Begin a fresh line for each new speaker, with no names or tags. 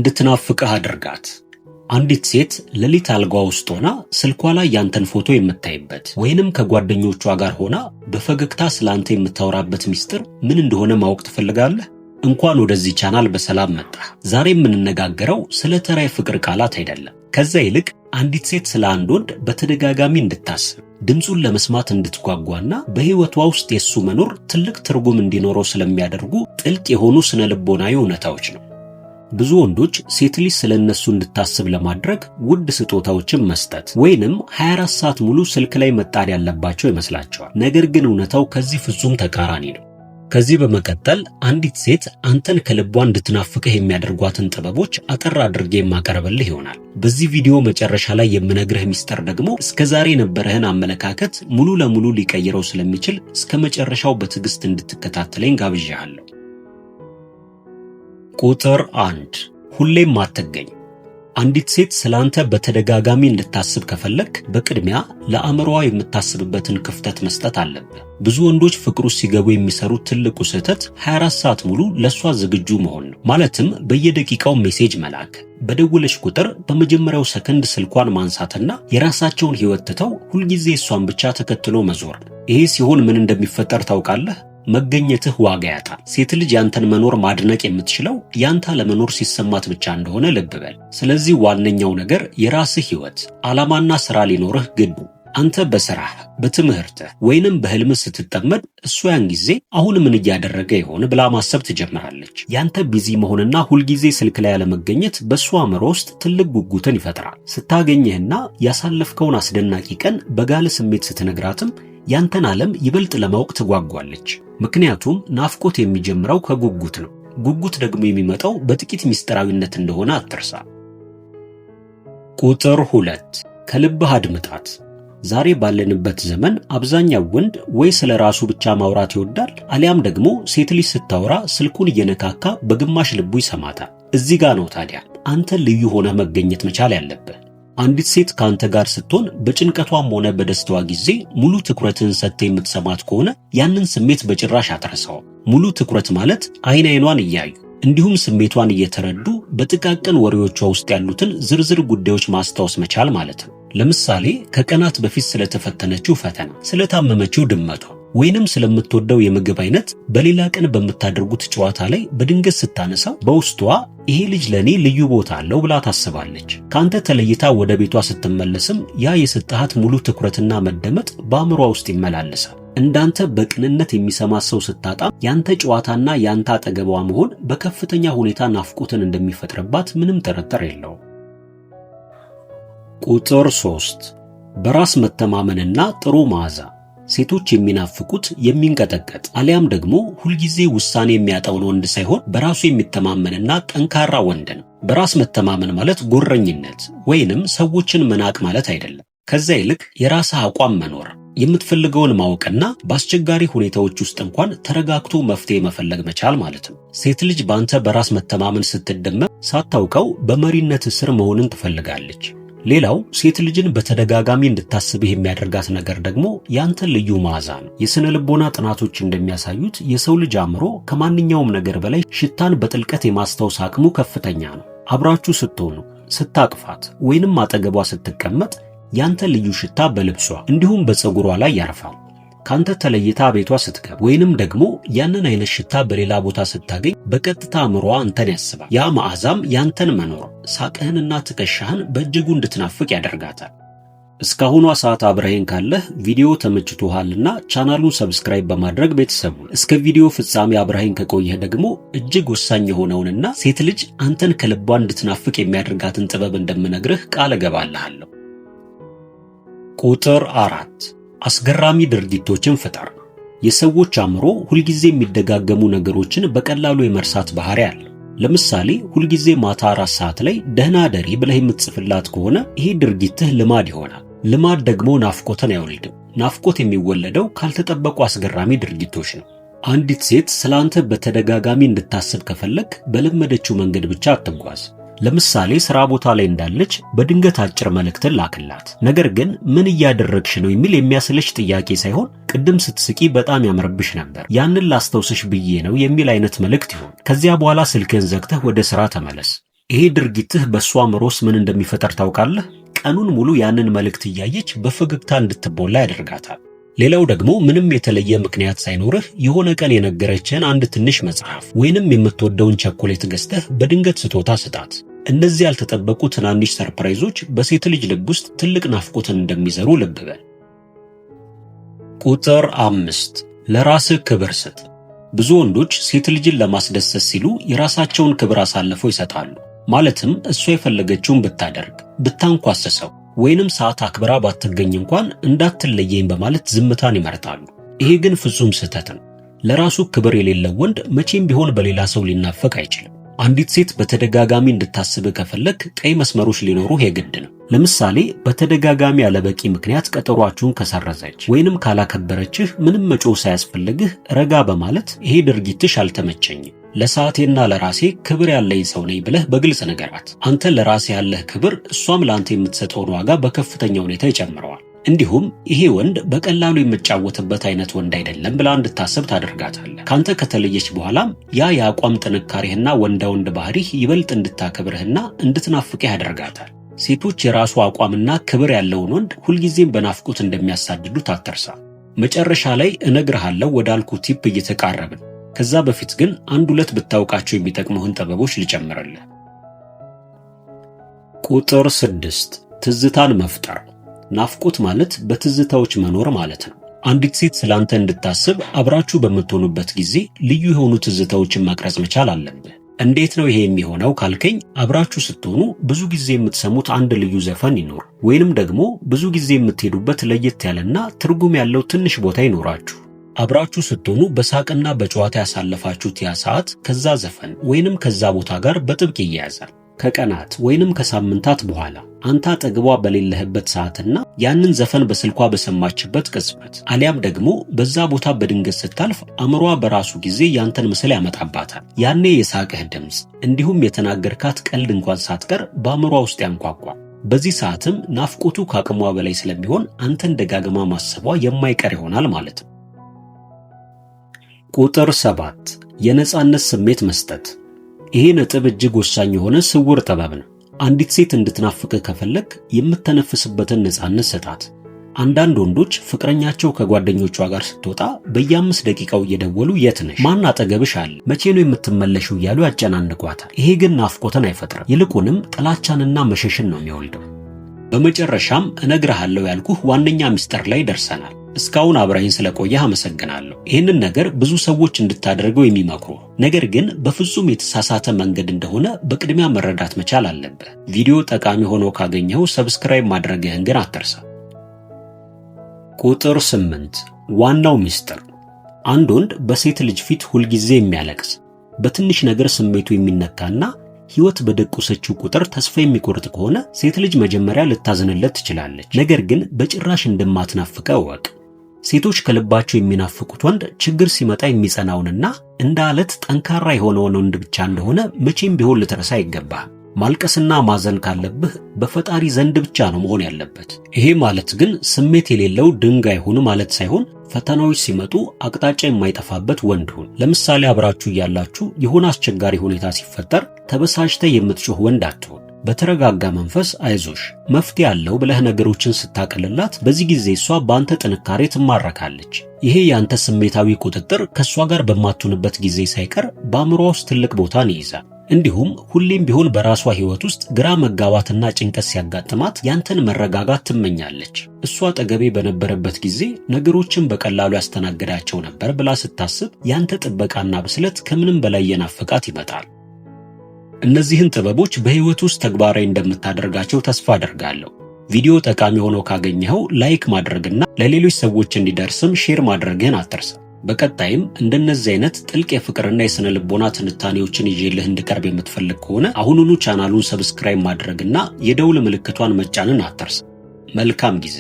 እንድትናፍቅህ አድርጋት። አንዲት ሴት ሌሊት አልጋዋ ውስጥ ሆና ስልኳ ላይ ያንተን ፎቶ የምታይበት ወይንም ከጓደኞቿ ጋር ሆና በፈገግታ ስላንተ የምታወራበት ሚስጥር ምን እንደሆነ ማወቅ ትፈልጋለህ? እንኳን ወደዚህ ቻናል በሰላም መጣ። ዛሬ የምንነጋገረው ስለ ተራ የፍቅር ቃላት አይደለም። ከዛ ይልቅ አንዲት ሴት ስለ አንድ ወንድ በተደጋጋሚ እንድታስብ፣ ድምጹን ለመስማት እንድትጓጓና በህይወቷ ውስጥ የሱ መኖር ትልቅ ትርጉም እንዲኖረው ስለሚያደርጉ ጥልቅ የሆኑ ስነ ልቦናዊ እውነታዎች ነው። ብዙ ወንዶች ሴት ልጅ ስለነሱ እንድታስብ ለማድረግ ውድ ስጦታዎችን መስጠት ወይንም 24 ሰዓት ሙሉ ስልክ ላይ መጣድ ያለባቸው ይመስላቸዋል። ነገር ግን እውነታው ከዚህ ፍጹም ተቃራኒ ነው። ከዚህ በመቀጠል አንዲት ሴት አንተን ከልቧ እንድትናፍቅህ የሚያደርጓትን ጥበቦች አጠር አድርጌ የማቀርብልህ ይሆናል። በዚህ ቪዲዮ መጨረሻ ላይ የምነግርህ ሚስጥር ደግሞ እስከዛሬ የነበረህን አመለካከት ሙሉ ለሙሉ ሊቀይረው ስለሚችል እስከ መጨረሻው በትዕግስት እንድትከታተለኝ ጋብዣለሁ። ቁጥር 1 ሁሌም አትገኝ። አንዲት ሴት ስላንተ በተደጋጋሚ እንድታስብ ከፈለክ በቅድሚያ ለአእምሮዋ የምታስብበትን ክፍተት መስጠት አለብህ። ብዙ ወንዶች ፍቅሩ ሲገቡ የሚሰሩት ትልቁ ስህተት 24 ሰዓት ሙሉ ለሷ ዝግጁ መሆን ነው። ማለትም በየደቂቃው ሜሴጅ መላክ፣ በደወለች ቁጥር በመጀመሪያው ሰከንድ ስልኳን ማንሳትና የራሳቸውን ህይወት ትተው ሁልጊዜ እሷን ብቻ ተከትሎ መዞር። ይሄ ሲሆን ምን እንደሚፈጠር ታውቃለህ? መገኘትህ ዋጋ ያጣል። ሴት ልጅ ያንተን መኖር ማድነቅ የምትችለው ያንተ ለመኖር ሲሰማት ብቻ እንደሆነ ልብ በል። ስለዚህ ዋነኛው ነገር የራስህ ህይወት፣ ዓላማና ሥራ ሊኖርህ ግድ። አንተ በሥራህ፣ በትምህርትህ ወይንም በህልምህ ስትጠመድ እሱ ያን ጊዜ አሁን ምን እያደረገ ይሆን ብላ ማሰብ ትጀምራለች። ያንተ ቢዚ መሆንና ሁልጊዜ ስልክ ላይ ያለመገኘት በእሱ አእምሮ ውስጥ ትልቅ ጉጉትን ይፈጥራል። ስታገኝህና ያሳለፍከውን አስደናቂ ቀን በጋለ ስሜት ስትነግራትም ያንተን ዓለም ይበልጥ ለማወቅ ትጓጓለች። ምክንያቱም ናፍቆት የሚጀምረው ከጉጉት ነው። ጉጉት ደግሞ የሚመጣው በጥቂት ሚስጥራዊነት እንደሆነ አትርሳ። ቁጥር 2 ከልብህ አድምጣት። ዛሬ ባለንበት ዘመን አብዛኛው ወንድ ወይ ስለ ራሱ ብቻ ማውራት ይወዳል፣ አሊያም ደግሞ ሴት ልጅ ስታወራ ስልኩን እየነካካ በግማሽ ልቡ ይሰማታል። እዚህ ጋር ነው ታዲያ አንተ ልዩ ሆነህ መገኘት መቻል ያለብህ። አንዲት ሴት ካንተ ጋር ስትሆን በጭንቀቷም ሆነ በደስታዋ ጊዜ ሙሉ ትኩረትን ሰጥተህ የምትሰማት ከሆነ ያንን ስሜት በጭራሽ አትረሳውም። ሙሉ ትኩረት ማለት አይን አይኗን እያዩ እንዲሁም ስሜቷን እየተረዱ በጥቃቅን ወሬዎቿ ውስጥ ያሉትን ዝርዝር ጉዳዮች ማስታወስ መቻል ማለት ነው። ለምሳሌ ከቀናት በፊት ስለተፈተነችው ፈተና፣ ስለታመመችው ድመቷ ወይንም ስለምትወደው የምግብ አይነት በሌላ ቀን በምታደርጉት ጨዋታ ላይ በድንገት ስታነሳው በውስጧ ይሄ ልጅ ለኔ ልዩ ቦታ አለው ብላ ታስባለች። ካንተ ተለይታ ወደ ቤቷ ስትመለስም ያ የሰጣሃት ሙሉ ትኩረትና መደመጥ በአእምሯ ውስጥ ይመላለሳል። እንዳንተ በቅንነት የሚሰማ ሰው ስታጣ ያንተ ጨዋታና ያንተ አጠገቧ መሆን በከፍተኛ ሁኔታ ናፍቆትን እንደሚፈጥርባት ምንም ጥርጥር የለውም። ቁጥር 3 በራስ መተማመንና ጥሩ መዓዛ። ሴቶች የሚናፍቁት የሚንቀጠቀጥ አሊያም ደግሞ ሁልጊዜ ውሳኔ የሚያጣውን ወንድ ሳይሆን በራሱ የሚተማመንና ጠንካራ ወንድ ነው። በራስ መተማመን ማለት ጎረኝነት ወይንም ሰዎችን መናቅ ማለት አይደለም። ከዛ ይልቅ የራስህ አቋም መኖር፣ የምትፈልገውን ማወቅና በአስቸጋሪ ሁኔታዎች ውስጥ እንኳን ተረጋግቶ መፍትሄ መፈለግ መቻል ማለት ነው። ሴት ልጅ በአንተ በራስ መተማመን ስትደመም ሳታውቀው በመሪነት ስር መሆንን ትፈልጋለች። ሌላው ሴት ልጅን በተደጋጋሚ እንድታስብህ የሚያደርጋት ነገር ደግሞ ያንተ ልዩ መዓዛ ነው። የስነ ልቦና ጥናቶች እንደሚያሳዩት የሰው ልጅ አእምሮ ከማንኛውም ነገር በላይ ሽታን በጥልቀት የማስታወስ አቅሙ ከፍተኛ ነው። አብራችሁ ስትሆኑ፣ ስታቅፋት ወይንም አጠገቧ ስትቀመጥ ያንተ ልዩ ሽታ በልብሷ እንዲሁም በፀጉሯ ላይ ያርፋል። ካንተ ተለይታ ቤቷ ስትገባ ወይንም ደግሞ ያንን አይነት ሽታ በሌላ ቦታ ስታገኝ በቀጥታ አእምሮዋ አንተን ያስባል። ያ መዓዛም ያንተን መኖር፣ ሳቅህንና ትከሻህን በእጅጉ እንድትናፍቅ ያደርጋታል። እስካሁኗ ሰዓት አብረኸኝ ካለህ ቪዲዮ ተመችቶሃልና ቻናሉን ሰብስክራይብ በማድረግ ቤተሰቡ እስከ ቪዲዮ ፍጻሜ አብረኸኝ ከቆየህ ደግሞ እጅግ ወሳኝ የሆነውንና ሴት ልጅ አንተን ከልቧ እንድትናፍቅ የሚያደርጋትን ጥበብ እንደምነግርህ ቃል እገባልሃለሁ። ቁጥር 4 አስገራሚ ድርጊቶችን ፍጠር። የሰዎች አእምሮ ሁልጊዜ የሚደጋገሙ ነገሮችን በቀላሉ የመርሳት ባህሪ አለ። ለምሳሌ ሁልጊዜ ማታ 4 ሰዓት ላይ ደህና ደሪ ብለህ የምትጽፍላት ከሆነ ይሄ ድርጊትህ ልማድ ይሆናል። ልማድ ደግሞ ናፍቆትን አይወልድም። ናፍቆት የሚወለደው ካልተጠበቁ አስገራሚ ድርጊቶች ነው። አንዲት ሴት ስላንተ በተደጋጋሚ እንድታስብ ከፈለክ በለመደችው መንገድ ብቻ አትጓዝ። ለምሳሌ ስራ ቦታ ላይ እንዳለች በድንገት አጭር መልእክትን ላክላት። ነገር ግን ምን እያደረግሽ ነው የሚል የሚያስለሽ ጥያቄ ሳይሆን ቅድም ስትስቂ በጣም ያምርብሽ ነበር፣ ያንን ላስተውስሽ ብዬ ነው የሚል አይነት መልእክት ይሁን። ከዚያ በኋላ ስልክን ዘግተህ ወደ ስራ ተመለስ። ይሄ ድርጊትህ በሷ አእምሮስ ምን እንደሚፈጠር ታውቃለህ? ቀኑን ሙሉ ያንን መልእክት እያየች በፈገግታ እንድትሞላ ያደርጋታል። ሌላው ደግሞ ምንም የተለየ ምክንያት ሳይኖርህ የሆነ ቀን የነገረችህን አንድ ትንሽ መጽሐፍ ወይንም የምትወደውን ቸኮሌት ገዝተህ በድንገት ስጦታ ስጣት። እነዚህ ያልተጠበቁ ትናንሽ ሰርፕራይዞች በሴት ልጅ ልብ ውስጥ ትልቅ ናፍቆትን እንደሚዘሩ ልብ በል። ቁጥር 5 ለራስህ ክብር ስጥ። ብዙ ወንዶች ሴት ልጅን ለማስደሰት ሲሉ የራሳቸውን ክብር አሳልፈው ይሰጣሉ። ማለትም እሷ የፈለገችውን ብታደርግ፣ ብታንኳስሰው ወይንም ሰዓት አክብራ ባትገኝ እንኳን እንዳትለየኝ በማለት ዝምታን ይመርጣሉ። ይሄ ግን ፍጹም ስህተት ነው። ለራሱ ክብር የሌለው ወንድ መቼም ቢሆን በሌላ ሰው ሊናፈቅ አይችልም። አንዲት ሴት በተደጋጋሚ እንድታስብህ ከፈለክ ቀይ መስመሮች ሊኖሩህ የግድ ነው። ለምሳሌ በተደጋጋሚ ያለበቂ ምክንያት ቀጠሯችሁን ከሰረዘች ወይንም ካላከበረችህ ምንም መጮህ ሳያስፈልግህ ረጋ በማለት ይሄ ድርጊትሽ አልተመቸኝም፣ ለሰዓቴና ለራሴ ክብር ያለኝ ሰው ነኝ ብለህ በግልጽ ንገራት። አንተ ለራሴ ያለህ ክብር እሷም ለአንተ የምትሰጠውን ዋጋ በከፍተኛ ሁኔታ ይጨምረዋል። እንዲሁም ይሄ ወንድ በቀላሉ የምጫወትበት አይነት ወንድ አይደለም ብላ እንድታስብ ታደርጋታለህ። ካንተ ከተለየች በኋላም ያ የአቋም ጥንካሬህና ወንዳ ወንድ ባህሪህ ይበልጥ እንድታከብርህና እንድትናፍቅህ ያደርጋታል። ሴቶች የራሱ አቋምና ክብር ያለውን ወንድ ሁልጊዜም በናፍቆት እንደሚያሳድዱት አትርሳ። መጨረሻ ላይ እነግርሃለሁ ወዳልኩ ቲፕ እየተቃረብን። ከዛ በፊት ግን አንድ ሁለት ብታውቃቸው የሚጠቅሙህን ጥበቦች ልጨምርልህ። ቁጥር 6 ትዝታን መፍጠር። ናፍቆት ማለት በትዝታዎች መኖር ማለት ነው። አንዲት ሴት ስላንተ እንድታስብ አብራችሁ በምትሆኑበት ጊዜ ልዩ የሆኑ ትዝታዎችን መቅረጽ መቻል አለብህ። እንዴት ነው ይሄ የሚሆነው ካልከኝ፣ አብራችሁ ስትሆኑ ብዙ ጊዜ የምትሰሙት አንድ ልዩ ዘፈን ይኖር፣ ወይንም ደግሞ ብዙ ጊዜ የምትሄዱበት ለየት ያለና ትርጉም ያለው ትንሽ ቦታ ይኖራችሁ። አብራችሁ ስትሆኑ በሳቅና በጨዋታ ያሳለፋችሁት ያ ሰዓት ከዛ ዘፈን ወይንም ከዛ ቦታ ጋር በጥብቅ ይያያዛል። ከቀናት ወይንም ከሳምንታት በኋላ አንተ አጠገቧ በሌለህበት ሰዓትና ያንን ዘፈን በስልኳ በሰማችበት ቅጽበት አሊያም ደግሞ በዛ ቦታ በድንገት ስታልፍ አእምሯ በራሱ ጊዜ ያንተን ምስል ያመጣባታል። ያኔ የሳቅህ ድምፅ እንዲሁም የተናገርካት ቀልድ እንኳን ሳትቀር በአእምሯ ውስጥ ያንኳኳል። በዚህ ሰዓትም ናፍቆቱ ከአቅሟ በላይ ስለሚሆን አንተን ደጋግማ ማሰቧ የማይቀር ይሆናል ማለት ነው። ቁጥር 7 የነጻነት ስሜት መስጠት። ይሄ ነጥብ እጅግ ወሳኝ የሆነ ስውር ጥበብ ነው። አንዲት ሴት እንድትናፍቅህ ከፈለግ የምትተነፍስበትን ነጻነት ስጣት። አንዳንድ ወንዶች ፍቅረኛቸው ከጓደኞቿ ጋር ስትወጣ በየ5 ደቂቃው እየደወሉ የት ነሽ? ማን አጠገብሽ አለ? መቼ ነው የምትመለሽው? እያሉ ያጨናንቋታል። ይሄ ግን ናፍቆትን አይፈጥርም። ይልቁንም ጥላቻንና መሸሽን ነው የሚወልደው። በመጨረሻም እነግርሃለሁ ያልኩህ ዋነኛ ምስጢር ላይ ደርሰናል። እስካሁን አብረኸኝ ስለቆየህ አመሰግናለሁ። ይህንን ነገር ብዙ ሰዎች እንድታደርገው የሚመክሩ ነገር ግን በፍጹም የተሳሳተ መንገድ እንደሆነ በቅድሚያ መረዳት መቻል አለብህ። ቪዲዮ ጠቃሚ ሆኖ ካገኘው ሰብስክራይብ ማድረግህን ግን አትርሳ። ቁጥር 8 ዋናው ምስጢር። አንድ ወንድ በሴት ልጅ ፊት ሁልጊዜ የሚያለቅስ፣ በትንሽ ነገር ስሜቱ የሚነካና ሕይወት በደቆሰችው ቁጥር ተስፋ የሚቆርጥ ከሆነ ሴት ልጅ መጀመሪያ ልታዝንለት ትችላለች፣ ነገር ግን በጭራሽ እንደማትናፍቀው እወቅ። ሴቶች ከልባቸው የሚናፍቁት ወንድ ችግር ሲመጣ የሚጸናውንና እንደ አለት ጠንካራ የሆነውን ወንድ ብቻ እንደሆነ መቼም ቢሆን ልትረሳ አይገባህም። ማልቀስና ማዘን ካለብህ በፈጣሪ ዘንድ ብቻ ነው መሆን ያለበት። ይሄ ማለት ግን ስሜት የሌለው ድንጋይ ሁን ማለት ሳይሆን ፈተናዎች ሲመጡ አቅጣጫ የማይጠፋበት ወንድ ሁን። ለምሳሌ አብራችሁ እያላችሁ የሆነ አስቸጋሪ ሁኔታ ሲፈጠር ተበሳጭተህ የምትጮህ ወንድ አትሁን። በተረጋጋ መንፈስ አይዞሽ መፍትሄ አለው ብለህ ነገሮችን ስታቀልላት በዚህ ጊዜ እሷ በአንተ ጥንካሬ ትማረካለች። ይሄ ያንተ ስሜታዊ ቁጥጥር ከእሷ ጋር በማትሆንበት ጊዜ ሳይቀር በአእምሯ ውስጥ ትልቅ ቦታን ይይዛል። እንዲሁም ሁሌም ቢሆን በራሷ ሕይወት ውስጥ ግራ መጋባትና ጭንቀት ሲያጋጥማት ያንተን መረጋጋት ትመኛለች። እሷ አጠገቤ በነበረበት ጊዜ ነገሮችን በቀላሉ ያስተናግዳቸው ነበር ብላ ስታስብ ያንተ ጥበቃና ብስለት ከምንም በላይ የናፈቃት ይመጣል። እነዚህን ጥበቦች በሕይወት ውስጥ ተግባራዊ እንደምታደርጋቸው ተስፋ አደርጋለሁ። ቪዲዮ ጠቃሚ ሆኖ ካገኘኸው ላይክ ማድረግና ለሌሎች ሰዎች እንዲደርስም ሼር ማድረግህን አትርሳ። በቀጣይም እንደነዚህ አይነት ጥልቅ የፍቅርና የስነ ልቦና ትንታኔዎችን ይዤልህ እንድቀርብ የምትፈልግ ከሆነ አሁኑኑ ቻናሉን ሰብስክራይብ ማድረግና የደውል ምልክቷን መጫንን አትርሳ። መልካም ጊዜ።